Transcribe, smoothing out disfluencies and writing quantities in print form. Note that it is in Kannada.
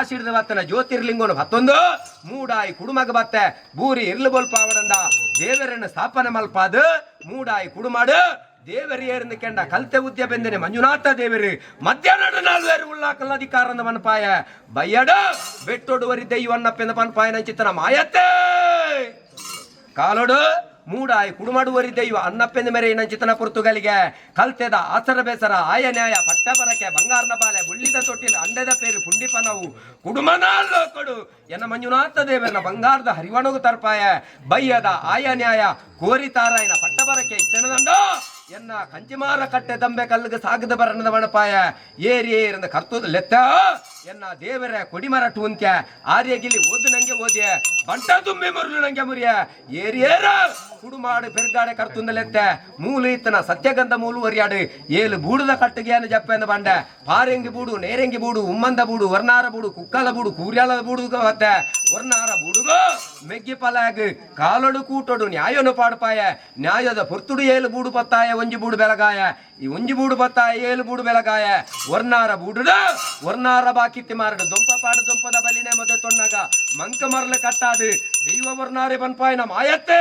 ಸಿಡಿದ ಬತ್ತನ ಜ್ಯೋತಿರ್ಲಿಂಗನು ಮತ್ತೊಂದು ಮೂಡಾಯಿ ಕುಡುಮಗ ಬತ್ತೆ ಬೂರಿ ಇರ್ಲು ಬೋಲ್ಪ ಅವಡಂದ ದೇವರನ್ನು ಸ್ಥಾಪನೆ ಮಲ್ಪಾದ ಮೂಡಾಯಿ ಕುಡುಮಾಡು ದೇವರಿ ಏರಿಂದ ಕೆಂಡ ಕಲ್ತೆ ಉದ್ಯ ಬೆಂದನೆ ಮಂಜುನಾಥ ದೇವರಿ ಮಧ್ಯಾಹ್ನ ನಾಲ್ವೇರು ಉಳ್ಳಾಕಲ್ಲ ಅಧಿಕಾರದ ಮನಪಾಯ ಬಯ್ಯಡ ಬೆಟ್ಟೊಡುವರಿ ದೈವನ್ನಪ್ಪೆಂದ ಪನ್ಪಾಯ ನಂಚಿತನ ಮಾಯತ್ತೆ ಕಾಲೋಡು ಮೂಡಾಯಿ ಕುಡುಮಾಡುವರಿ ದೈವ ಅನ್ನಪ್ಪೆಂದ ಮೇರೆ ನಂಚಿತನ ಪುರ್ತುಗಲಿಗೆ ಕಲ್ತೆದ ಆಸರ ಬೇಸರ ಆಯ ನ್ಯಾಯ ಪಟ್ಟಪರಕೆ ಬಂಗಾರನ ಬಾಲೆ ಬುಳ್ಳಿದ ತೊಟ್ಟಿಲ ಅಂಡೆದ ಪೇರು ಪುಂಡಿಪನವು ಕುಡುಮನಾಲ್ಲೋ ಕೊಡು ಎನ್ನ ಮಂಜುನಾಥ ದೇವರನ ಬಂಗಾರದ ಹರಿವಣಗು ತರ್ಪಾಯ ಬಯ್ಯದ ಆಯ ನ್ಯಾಯ ಕೋರಿತಾರಾಯನ ಪಟ್ಟಪರಕೆ ಇತ್ತೆನದಂಡ ಎನ್ನ ಕಂಚಿಮಾರ ಕಟ್ಟೆ ದಂಬೆ ಕಲ್ಲಿಗೆ ಸಾಗದ ಬರಣದ ಬಣಪಾಯ ಏರಿಯೇರಿಂದ ಕರ್ತೋದ ಲೆತ್ತ ಎನ್ನ ದೇವರ ಕೊಡಿಮರಟ್ಟು ಉಂತ್ಯ ಆರ್ಯಗಿಲಿ ಓದು ನಂಗೆ ಓದ್ಯ ಬಂಟ ತುಂಬಿ ಮುರುಳು ನಂಗೆ ಮುರಿಯ ಏರಿಯೇರ ಕುಡುಮಾಡು ಪೆರ್ಗಾಡೆ ಕರ್ತುಂದ ಲೆತ್ತ ಮೂಲು ಇತ್ತನ ಸತ್ಯಗಂಧ ಮೂಲು ಒರಿಯಾಡು ಏಳು ಬೂಡುದ ಕಟ್ಟಿಗೆಯನ್ನು ಜಪ್ಪೆಂದ ಬಂಡ ಪಾರೆಂಗಿ ಬೂಡು ನೇರೆಂಗಿ ಬೂಡು ಉಮ್ಮಂದ ಬೂಡು ವರ್ನಾರ ಬೂಡು ಕುಕ್ಕಲ ಬೂಡು ಕೂರ್ಯಾಳದ ಬೂಡು ಮತ್ತೆ ವರ್ನಾರ ಬೂಡುಗೋ ಮೆಗ್ಗಿ ಪಲಾಗ್ ಕಾಲೊಡು ಕೂಟೊಡು ನ್ಯಾಯನು ಪಾಡ್ಪಾಯ ನ್ಯಾಯದ ಪೊರ್ತುಡು ಏಳು ಬೂಡು ಪತ್ತಾಯ ಒಂಜಿ ಬೂಡು ಬೆಲಗಾಯ ಈ ಒಂಜಿ ಬೂಡು ಪತ್ತಾಯ ಏಳು ಬೂಡು ಬೆಲಗಾಯ ವರ್ನಾರ ಬೂಡುಡ ವರ್ನಾರ ಬಾಕಿತ್ತಿ ಮಾರಡು ದೊಂಪ ಪಾಡು ದೊಂಪದ ಬಲಿನೆ ಮದ ತೊಣ್ಣಗ ಮಂಕ ಮರಲ ಕಟ್ಟಾದು ದೈವ ವರ್ನಾರೆ ಬನ್ಪಾಯನ ಮಾಯತ್ತೆ